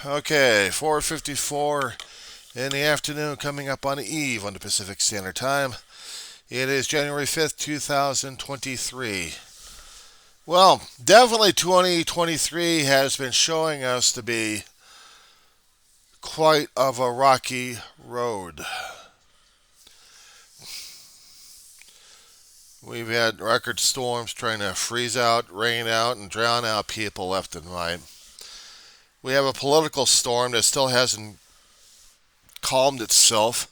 Okay, 4:54 in the afternoon, coming up on the eve on the Pacific Standard Time. It is January 5th, 2023. Well, definitely 2023 has been showing us to be quite of a rocky road. We've had record storms trying to freeze out, rain out, and drown out people left and right. We have a political storm that still hasn't calmed itself.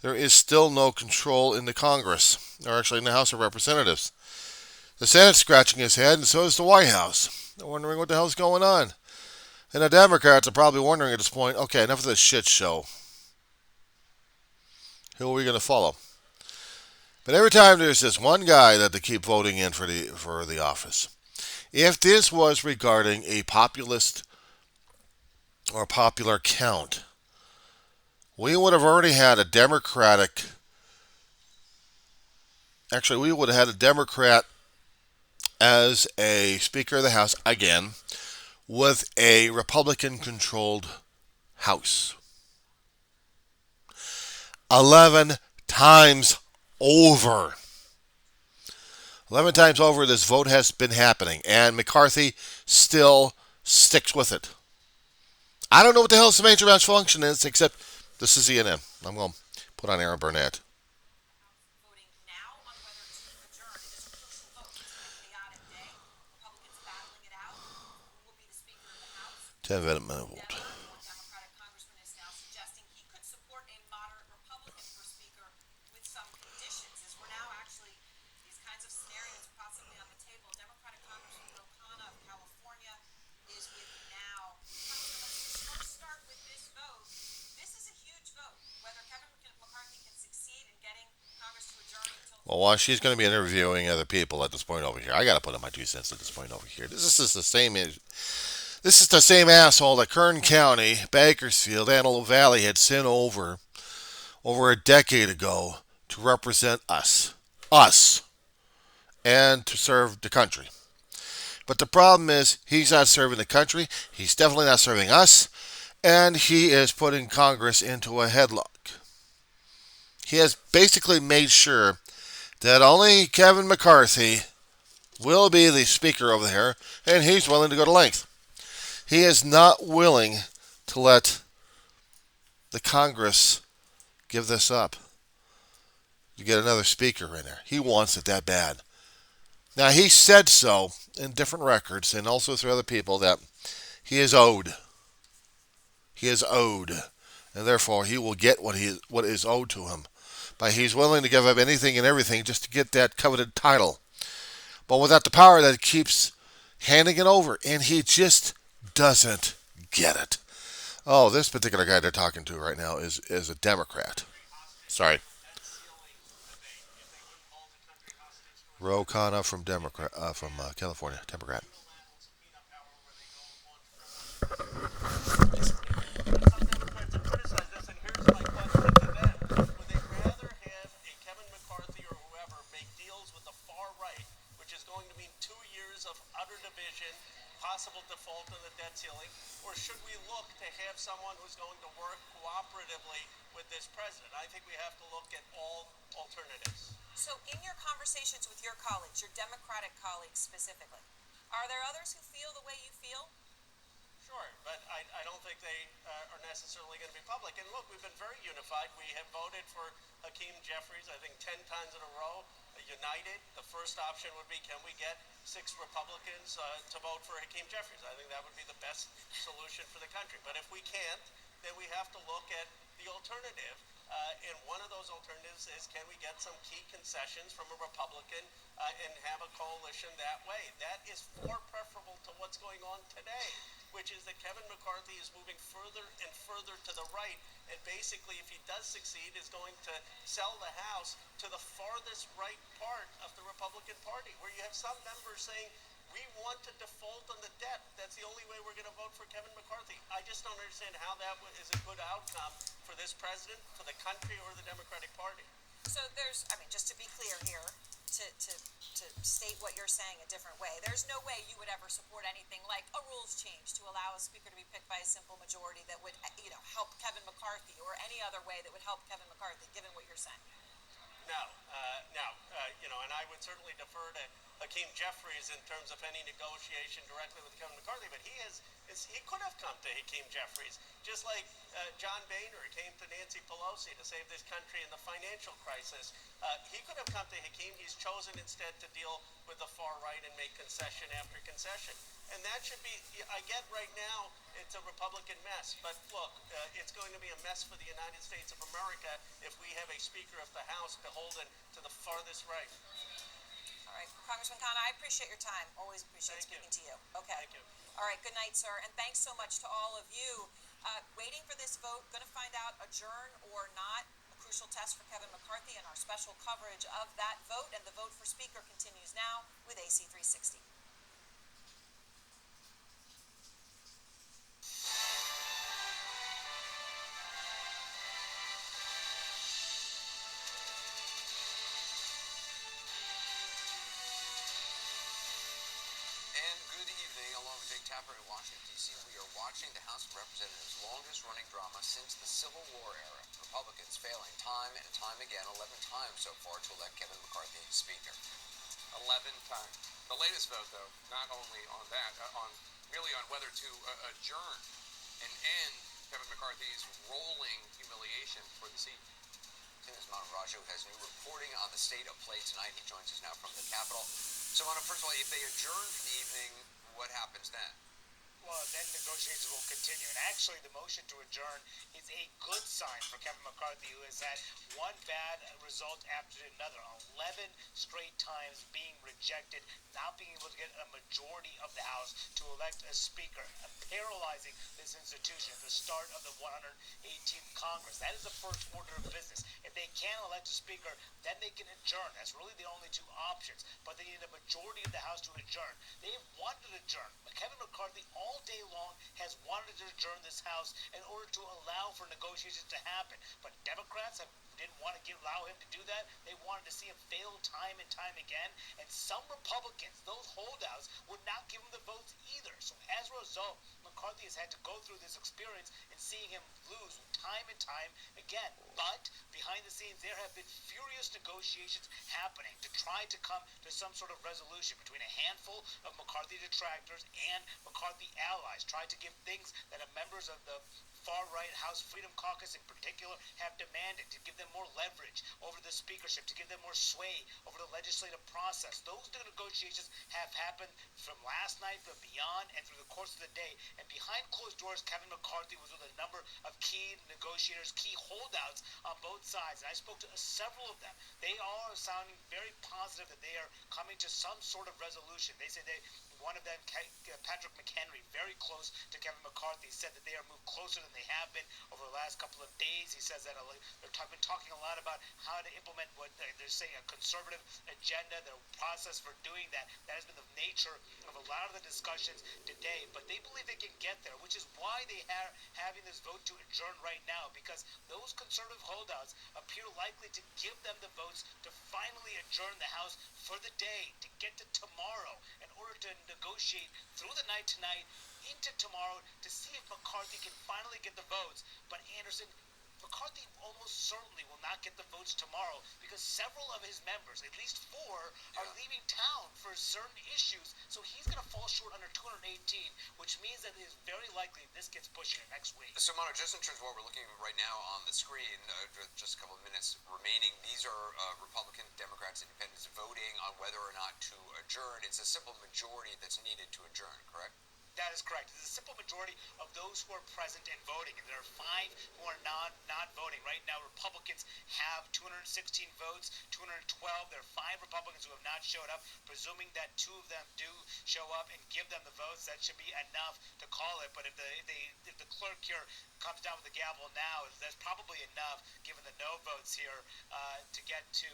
There is still no control in the Congress, or actually in the House of Representatives. The Senate's scratching his head, and so is the White House. They're wondering what the hell's going on. And the Democrats are probably wondering at this point, okay, enough of this shit show. Who are we going to follow? But every time there's this one guy that they keep voting in for the office. If this was regarding a populist or popular count, we would have already had a Democratic. Actually, we would have had a Democrat as a Speaker of the House again with a Republican controlled House. 11 times over. 11 times over, this vote has been happening, and McCarthy still sticks with it. I don't know what the hell the major malfunction is, except this is ENM. I'm going to put on Aaron Burnett. 10-minute vote. Well, while she's going to be interviewing other people at this point over here, I got to put in my 2 cents at this point over here. This is the same. This is the same asshole that Kern County, Bakersfield, Antelope Valley had sent over a decade ago to represent us, and to serve the country. But the problem is he's not serving the country. He's definitely not serving us, and he is putting Congress into a headlock. He has basically made sure that only Kevin McCarthy will be the speaker over there, and he's willing to go to length. He is not willing to let the Congress give this up to get another speaker in there. He wants it that bad. Now, he said so in different records and also through other people that he is owed. He is owed, and therefore he will get what is owed to him. But he's willing to give up anything and everything just to get that coveted title. But without the power, that keeps handing it over, and he just doesn't get it. Oh, this particular guy they're talking to right now is a Democrat. Sorry. Ro Khanna from California, Democrat. Possible default on the debt ceiling, or should we look to have someone who's going to work cooperatively with this president? I think we have to look at all alternatives. So in your conversations with your colleagues, your Democratic colleagues specifically, are there others who feel the way you feel? Sure, but I don't think they are necessarily going to be public. And look, we've been very unified. We have voted for Hakeem Jeffries, I think, 10 times in a row. United. The first option would be, can we get 6 Republicans to vote for Hakeem Jeffries? I think that would be the best solution for the country. But if we can't, then we have to look at the alternative. And one of those alternatives is, can we get some key concessions from a Republican and have a coalition that way? That is far preferable to what's going on today, which is that Kevin McCarthy is moving further and further to the right, and basically, if he does succeed, is going to sell the House to the farthest right part of the Republican Party, where you have some members saying, we want to default on the debt. That's the only way we're going to vote for Kevin McCarthy. I just don't understand how that is a good outcome for this president, for the country, or the Democratic Party. So there's, I mean, just to be clear here, to state what you're saying a different way, there's no way you would ever support anything like a rules change to allow a speaker to be picked by a simple majority that would, help Kevin McCarthy, or any other way that would help Kevin McCarthy, given what you're saying. No, no, and I would certainly defer to Hakeem Jeffries in terms of any negotiation directly with Kevin McCarthy, but he could have come to Hakeem Jeffries, just like John Boehner came to Nancy Pelosi to save this country in the financial crisis. He could have come to Hakeem. He's chosen instead to deal with the far right and make concession after concession. And that should be, I get right now, it's a Republican mess. But look, it's going to be a mess for the United States of America if we have a Speaker of the House beholden to the farthest right. All right, Congressman Khan, I appreciate your time. Always appreciate speaking to you. Okay. Thank you. All right, good night, sir. And thanks so much to all of you. Waiting for this vote, going to find out adjourn or not. A crucial test for Kevin McCarthy, and our special coverage of that vote. And the vote for Speaker continues now with AC 360. And good evening, along with Jake Tapper in Washington, D.C. We are watching the House of Representatives' longest-running drama since the Civil War era. Republicans failing time and time again, 11 times so far, to elect Kevin McCarthy Speaker. 11 times. The latest vote, though, not only on that, merely on whether to adjourn and end Kevin McCarthy's rolling humiliation for the seat. As Manu Raju has new reporting on the state of play tonight. He joins us now from the Capitol. So, Manu, first of all, if they adjourn for the evening, what happens then? Well, then negotiations will continue. And actually, the motion to adjourn is a good sign for Kevin McCarthy, who has had one bad result after another. 11 straight times being rejected, not being able to get a majority of the House to elect a speaker, paralyzing this institution at the start of the 118th Congress. That is the first order of business. If they can't elect a speaker, then they can adjourn. That's really the only two options. But they need a majority of the House to adjourn. They have wanted to adjourn, but Kevin McCarthy all day long has wanted to adjourn this House in order to allow for negotiations to happen. But Democrats didn't want to allow him to do that. They wanted to see him fail time and time again. And some Republicans, those holdouts, would not give him the votes either. So as a result, McCarthy has had to go through this experience and seeing him lose time and time again. But behind the scenes, there have been furious negotiations happening to try to come to some sort of resolution between a handful of McCarthy detractors and McCarthy allies, trying to give things that members of the far-right House Freedom Caucus in particular have demanded, to give them more leverage over the speakership, to give them more sway over the legislative process. Those negotiations have happened from last night, but beyond, and through the course of the day. And behind closed doors, Kevin McCarthy was with a number of key negotiators, key holdouts on both sides. And I spoke to several of them. They all are sounding very positive that they are coming to some sort of resolution. They say one of them, Patrick McHenry, very close to Kevin McCarthy, said that they are moved closer than they have been over the last couple of days. He says that they've been talking a lot about how to implement what they're saying, a conservative agenda, their process for doing that. That has been the nature of a lot of the discussions today. But they believe they can get there, which is why they are having this vote to adjourn right now, because those conservative holdouts appear likely to give them the votes to finally adjourn the House for the day, to get to tomorrow, in order to negotiate through the night tonight into tomorrow to see if McCarthy can finally get the votes. But Anderson, McCarthy almost certainly will not get the votes tomorrow because several of his members, at least 4, are leaving town for certain issues. So he's going to fall short under 218, which means that it is very likely this gets pushed next week. So, Manu, just in terms of what we're looking at right now on the screen, just a couple of minutes remaining, these are Republican, Democrats, Independents voting on whether or not to adjourn. It's a simple majority that's needed to adjourn, correct? That is correct. It's a simple majority of those who are present and voting, and there are 5 who are not voting. Right now, Republicans have 216 votes, 212. There are 5 Republicans who have not showed up. Presuming that 2 of them do show up and give them the votes, that should be enough to call it. But if the clerk here comes down with the gavel now, that's probably enough, given the no votes here, to get to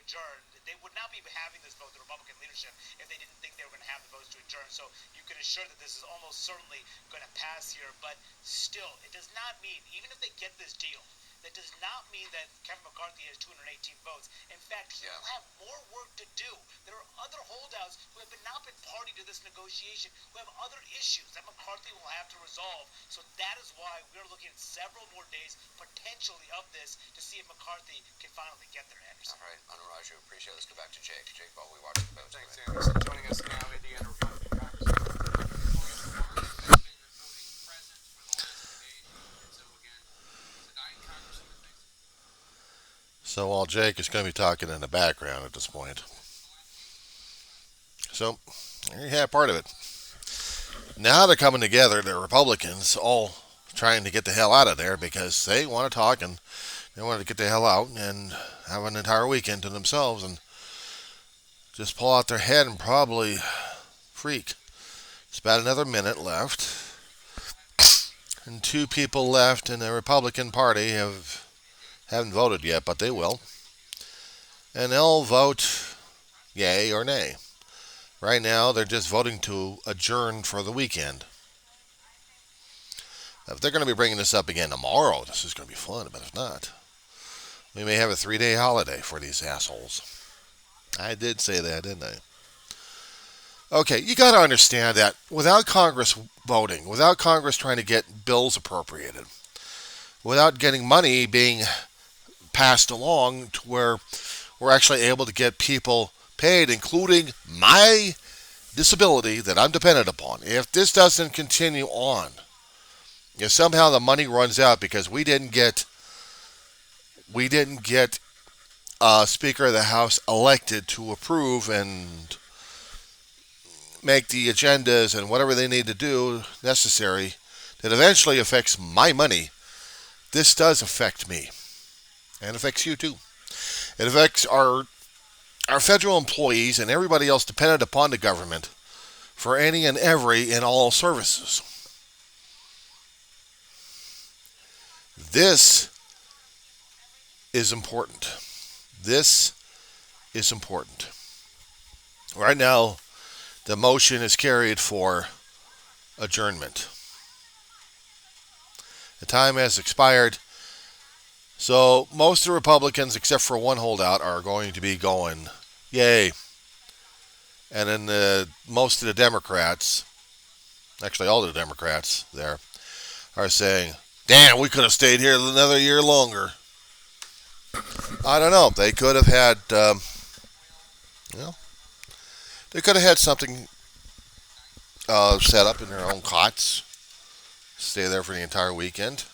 adjourn. They would not be having this vote, the Republican leadership, if they didn't think they were going to have the votes to adjourn. So you can assure that this is almost certainly going to pass here. But still, it does not mean, even if they get this deal, That does not mean that Kevin McCarthy has 218 votes. In fact, he will have more work to do. There are other holdouts who have not been party to this negotiation, who have other issues that McCarthy will have to resolve. So that is why we're looking at several more days, potentially, of this to see if McCarthy can finally get there, Anderson. All right, Anuraju, appreciate it. Let's go back to Jake. Jake, while we watch the votes. Thanks, Anderson. Joining us now, Indiana Republican So while Jake is going to be talking in the background at this point. So, there you have part of it. Now they're coming together, the Republicans, all trying to get the hell out of there because they want to talk and they want to get the hell out and have an entire weekend to themselves and just pull out their head and probably freak. It's about another minute left. And 2 people left in the Republican Party haven't voted yet, but they will. And they'll vote yay or nay. Right now, they're just voting to adjourn for the weekend. If they're going to be bringing this up again tomorrow, this is going to be fun, but if not, we may have a 3-day holiday for these assholes. I did say that, didn't I? Okay, you got to understand that without Congress voting, without Congress trying to get bills appropriated, without getting money being passed along to where we're actually able to get people paid, including my disability that I'm dependent upon. If this doesn't continue on, if somehow the money runs out because we didn't get Speaker of the House elected to approve and make the agendas and whatever they need to do necessary that eventually affects my money, this does affect me. And affects you too. It affects our federal employees and everybody else dependent upon the government for any and every and all services. This is important. This is important. Right now, the motion is carried for adjournment. The time has expired. So most of the Republicans, except for one holdout, are going to be going, yay. And then most of the Democrats, actually all the Democrats there, are saying, damn, we could have stayed here another year longer. I don't know. They could have had, they could have had something set up in their own cots, stay there for the entire weekend.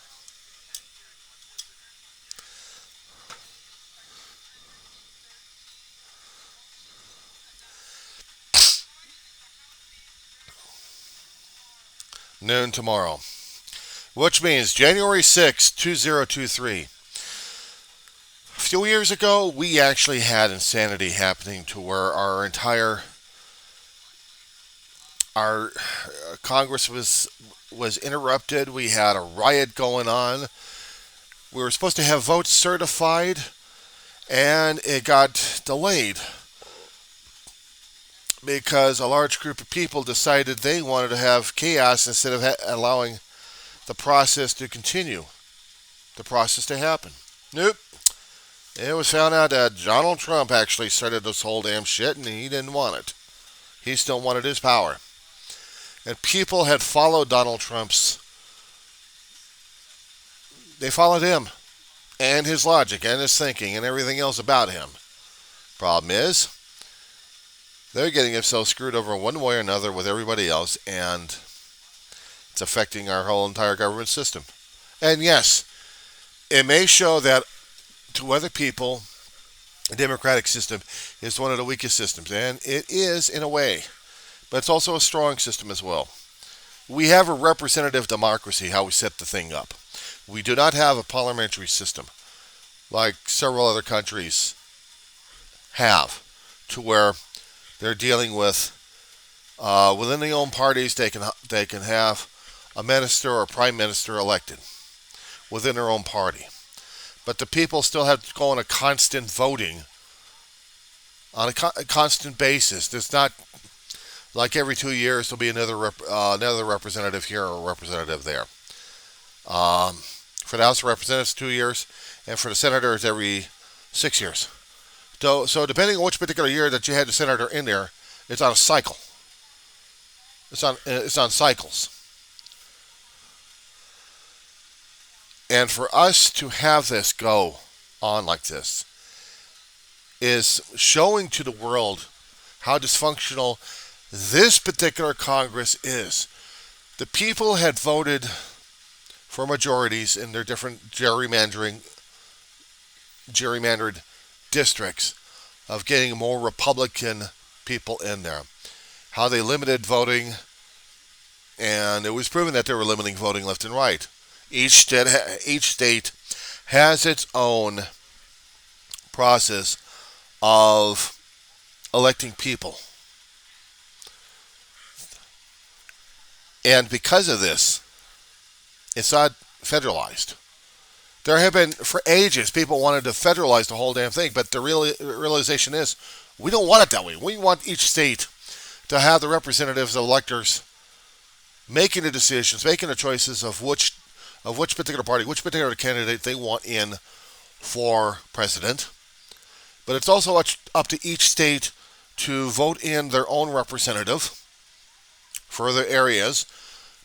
Noon tomorrow, which means January 6, 2023. A few years ago, we actually had insanity happening to where our Congress was interrupted. We had a riot going on. We were supposed to have votes certified, and it got delayed because a large group of people decided they wanted to have chaos instead of allowing the process to continue, the process to happen. Nope. It was found out that Donald Trump actually started this whole damn shit, and he didn't want it. He still wanted his power. And people had followed Donald Trump's... They followed him, and his logic, and his thinking, and everything else about him. Problem is, they're getting themselves screwed over one way or another with everybody else, and it's affecting our whole entire government system. And yes, it may show that to other people, the democratic system is one of the weakest systems, and it is in a way, but it's also a strong system as well. We have a representative democracy, how we set the thing up. We do not have a parliamentary system like several other countries have, to where they're dealing with within their own parties. They can have a minister or prime minister elected within their own party, but the people still have to go on a constant voting on a constant basis. There's not like every 2 years there'll be another representative here or a representative there. For the House of Representatives, 2 years, and for the senators, every 6 years. So depending on which particular year that you had the senator in there, it's on a cycle. It's on cycles. And for us to have this go on like this is showing to the world how dysfunctional this particular Congress is. The people had voted for majorities in their different gerrymandered districts of getting more Republican people in there. How they limited voting, and it was proven that they were limiting voting left and right. Each state has its own process of electing people. And because of this, it's not federalized. There have been, for ages, people wanted to federalize the whole damn thing, but the realization is, we don't want it that way. We want each state to have the representatives, the electors, making the decisions, making the choices of which particular party, which particular candidate they want in for president. But it's also up to each state to vote in their own representative for their areas.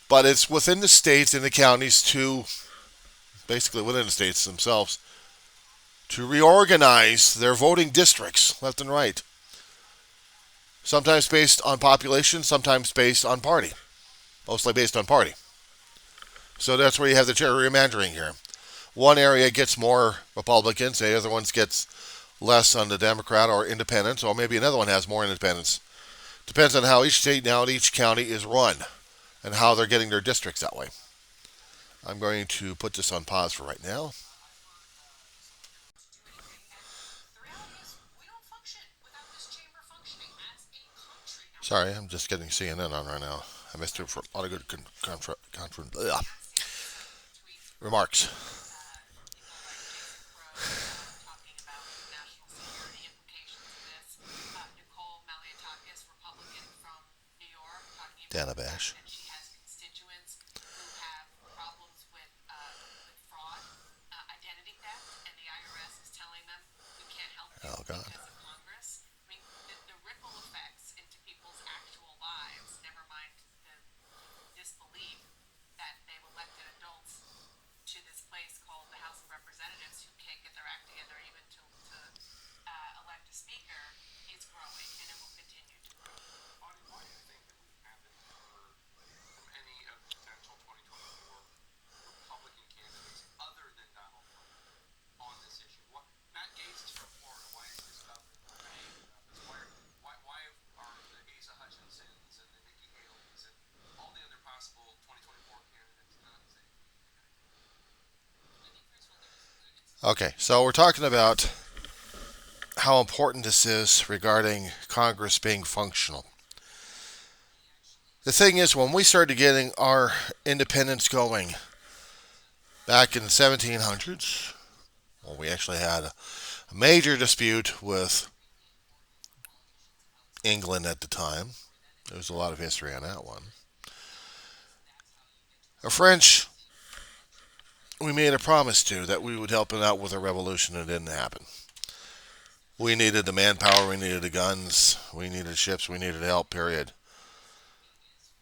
But it's within the states and the counties to, basically within the states themselves, to reorganize their voting districts left and right. Sometimes based on population, sometimes based on party. Mostly based on party. So that's where you have the gerrymandering here. One area gets more Republicans, the other ones gets less on the Democrat or independents, or maybe another one has more independents. Depends on how each state now and each county is run and how they're getting their districts that way. I'm going to put this on pause for right now. Sorry, I'm just getting CNN on right now. I missed it for a lot of good remarks. Dana Bash. Oh, God. Okay, so we're talking about how important this is regarding Congress being functional. The thing is, when we started getting our independence going back in the 1700s, well, we actually had a major dispute with England at the time. There was a lot of history on that one. The French, we made a promise to that we would help them out with a revolution, and it didn't happen. We needed the manpower, we needed the guns, we needed ships, we needed help, period.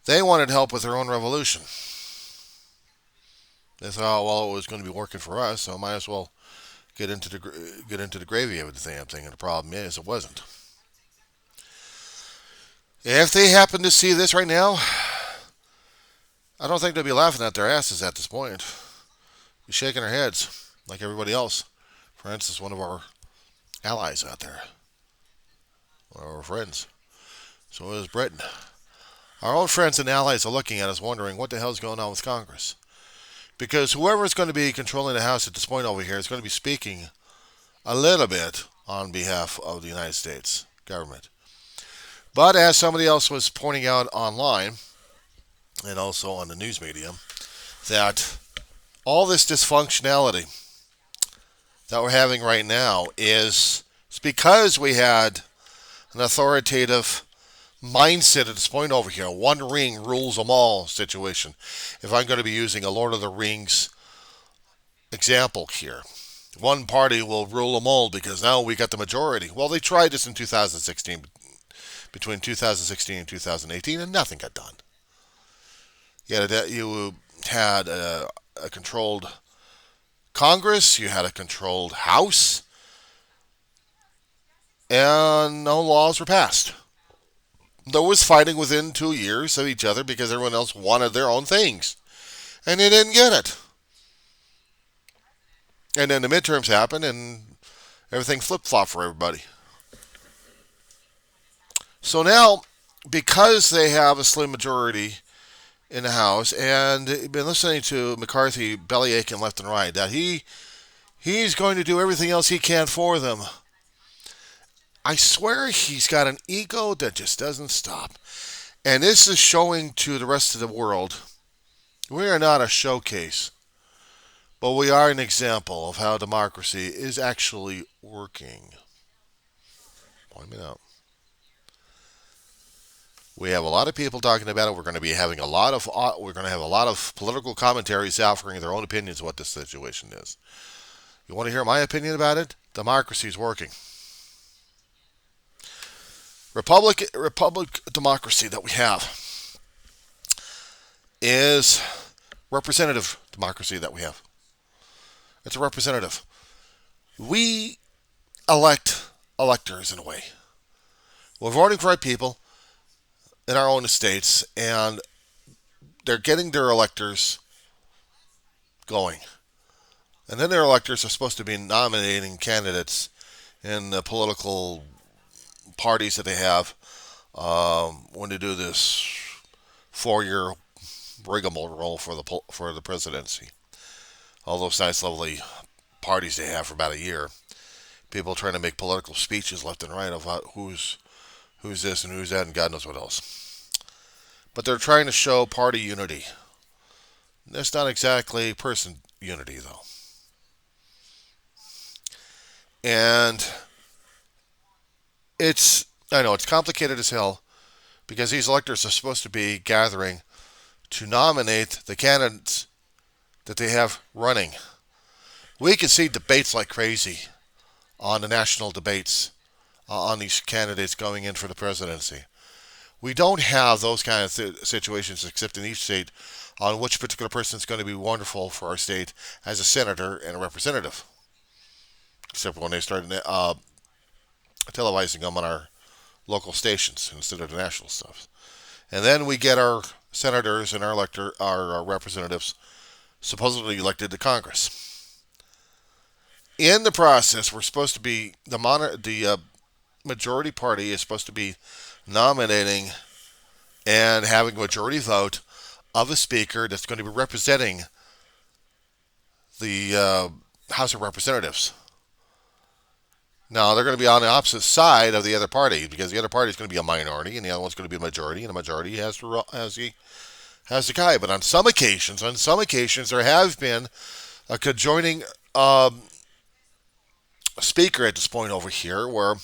They wanted help with their own revolution. They thought, well, it was going to be working for us, so might as well get into the gravy of the damn thing. And the problem is, it wasn't. If they happen to see this right now, I don't think they'll be laughing at their asses at this point. Be shaking their heads like everybody else. For instance, one of our allies out there, one of our friends. So is Britain. Our own friends and allies are looking at us wondering what the hell is going on with Congress. Because whoever is going to be controlling the House at this point over here is going to be speaking a little bit on behalf of the United States government. But as somebody else was pointing out online, and also on the news media, that all this dysfunctionality that we're having right now is because we had an authoritative mindset at this point over here. One ring rules them all situation. If I'm going to be using a Lord of the Rings example here. One party will rule them all because now we got the majority. Well, they tried this in 2016, between 2016 and 2018, and nothing got done. You had a controlled Congress, you had a controlled House, and no laws were passed. There was fighting within 2 years of each other because everyone else wanted their own things, and they didn't get it. And then the midterms happened, and everything flip-flopped for everybody. So now, because they have a slim majority in the House, and been listening to McCarthy bellyaching left and right, that he's going to do everything else he can for them. I swear he's got an ego that just doesn't stop. And this is showing to the rest of the world we are not a showcase, but we are an example of how democracy is actually working. Point me out. We have a lot of people talking about it. We're going to be having a lot of political commentaries offering their own opinions of what this situation is. You want to hear my opinion about it? Democracy is working. Republic democracy that we have is representative democracy that we have. It's a representative. We elect electors in a way. We're voting for our people in our own estates, and they're getting their electors going. And then their electors are supposed to be nominating candidates in the political parties that they have when they do this 4-year rigmarole for the presidency. All those nice, lovely parties they have for about a year. People trying to make political speeches left and right about who's this and who's that and God knows what else. But they're trying to show party unity. That's not exactly person unity, though. And I know it's complicated as hell because these electors are supposed to be gathering to nominate the candidates that they have running. We can see debates like crazy on the national debates on these candidates going in for the presidency. We don't have those kind of situations except in each state on which particular person is going to be wonderful for our state as a senator and a representative. Except when they start televising them on our local stations instead of the national stuff. And then we get our senators and our representatives supposedly elected to Congress. In the process, we're supposed to be the majority party is supposed to be nominating and having a majority vote of a speaker that's going to be representing the House of Representatives. Now, they're going to be on the opposite side of the other party because the other party is going to be a minority and the other one's going to be a majority, and the majority has the guy. But on some occasions, there have been a conjoining speaker at this point over here where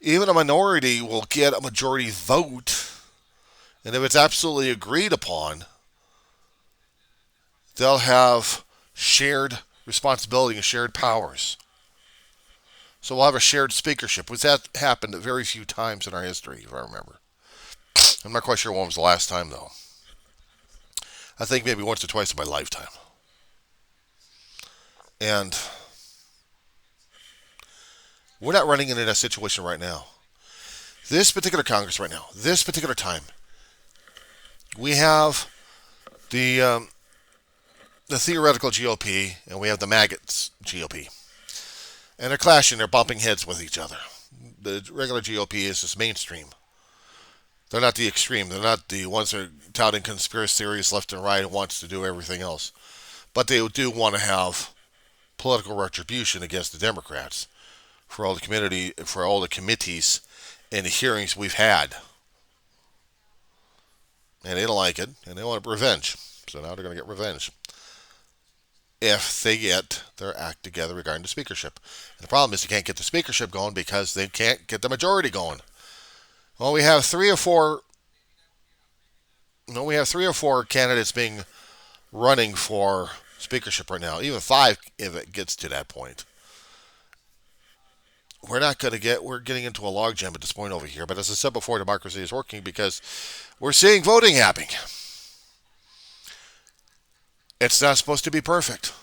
even a minority will get a majority vote, and if it's absolutely agreed upon, they'll have shared responsibility and shared powers. So we'll have a shared speakership, which that happened very few times in our history, if I remember. I'm not quite sure when was the last time, though. I think maybe once or twice in my lifetime. And we're not running into that situation right now. This particular Congress right now, this particular time, we have the theoretical GOP and we have the maggots GOP. And they're clashing, they're bumping heads with each other. The regular GOP is just mainstream. They're not the extreme. They're not the ones that are touting conspiracy theories left and right and wants to do everything else. But they do want to have political retribution against the Democrats for all the committees and the hearings we've had. And they don't like it, and they want revenge. So now they're going to get revenge if they get their act together regarding the speakership. And the problem is they can't get the speakership going because they can't get the majority going. Well, we have three or four candidates running for speakership right now, even 5 if it gets to that point. We're getting into a logjam at this point over here. But as I said before, democracy is working because we're seeing voting happening. It's not supposed to be perfect,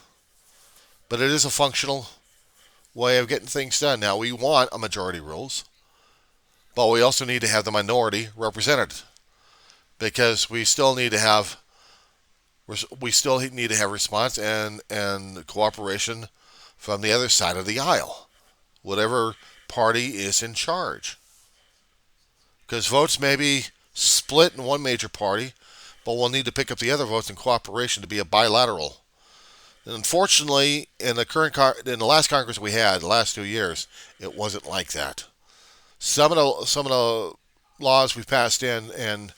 but it is a functional way of getting things done. Now, we want a majority rules, but we also need to have the minority represented because we still need to have response and cooperation from the other side of the aisle, whatever party is in charge. Because votes may be split in one major party, but we'll need to pick up the other votes in cooperation to be a bilateral. And unfortunately, in the last Congress we had, the last 2 years, it wasn't like that. Some of the laws we've passed in and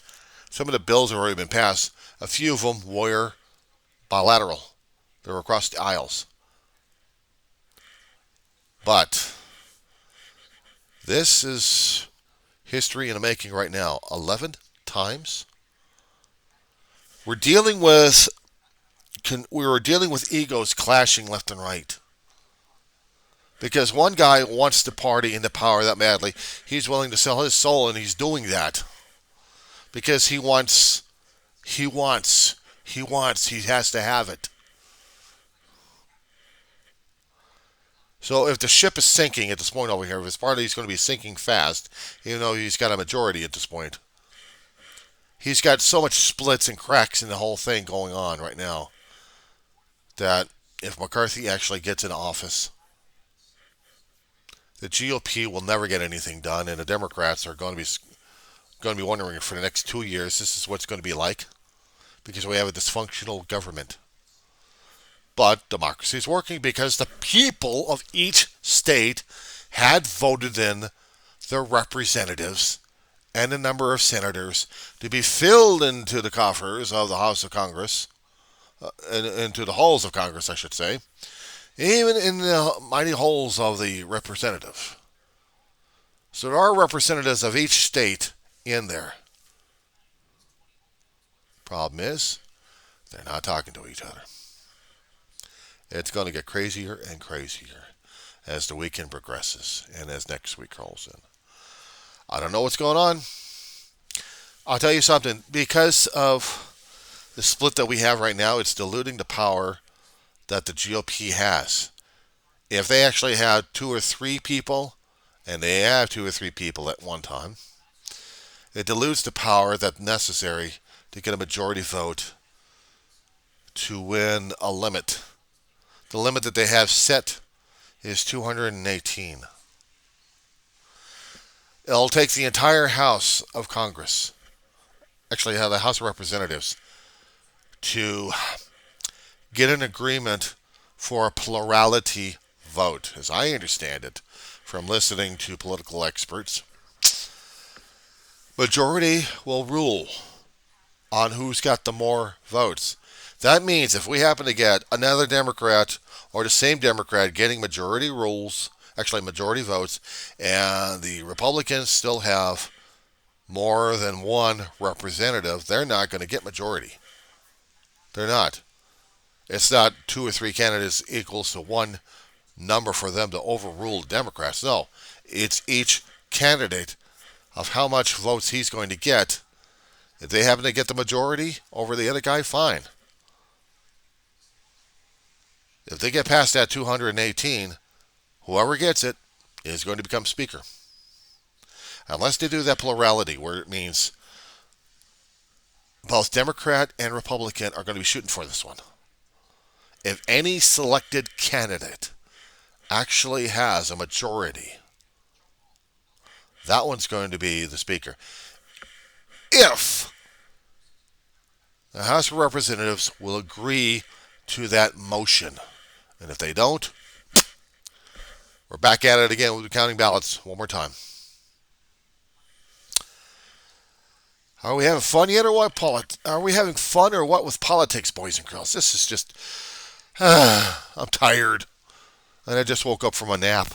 some of the bills have already been passed. A few of them were bilateral. They were across the aisles. But this is history in the making right now. 11 times. We were dealing with egos clashing left and right. Because one guy wants to party into power that madly, he's willing to sell his soul, and he's doing that. Because he has to have it. So if the ship is sinking at this point over here, if his party is going to be sinking fast, even though he's got a majority at this point, he's got so much splits and cracks in the whole thing going on right now that if McCarthy actually gets in office, the GOP will never get anything done, and the Democrats are going to be wondering for the next 2 years, this is what's going to be like, because we have a dysfunctional government. But democracy is working because the people of each state had voted in their representatives and a number of senators to be filled into the coffers of the House of Congress, into the halls of Congress, I should say, even in the mighty halls of the representative. So there are representatives of each state in there. Problem is, they're not talking to each other. It's going to get crazier and crazier as the weekend progresses and as next week rolls in. I don't know what's going on. I'll tell you something. Because of the split that we have right now, it's diluting the power that the GOP has. If they actually had 2 or 3 people, and they have 2 or 3 people at one time, it dilutes the power that's necessary to get a majority vote to win a limit. The limit that they have set is 218. It'll take the entire House of Congress, actually the House of Representatives, to get an agreement for a plurality vote, as I understand it, from listening to political experts. Majority will rule on who's got the more votes. That means if we happen to get another Democrat or the same Democrat getting majority votes, and the Republicans still have more than one representative, they're not going to get majority. They're not. It's not 2 or 3 candidates equals to one number for them to overrule the Democrats. No, it's each candidate of how much votes he's going to get. If they happen to get the majority over the other guy, fine. If they get past that 218, whoever gets it is going to become Speaker. Unless they do that plurality, where it means both Democrat and Republican are going to be shooting for this one. If any selected candidate actually has a majority, that one's going to be the Speaker. If the House of Representatives will agree to that motion. And if they don't, we're back at it again with counting ballots one more time. Are we having fun yet or what? Are we having fun or what with politics, boys and girls? This is just... I'm tired. And I just woke up from a nap.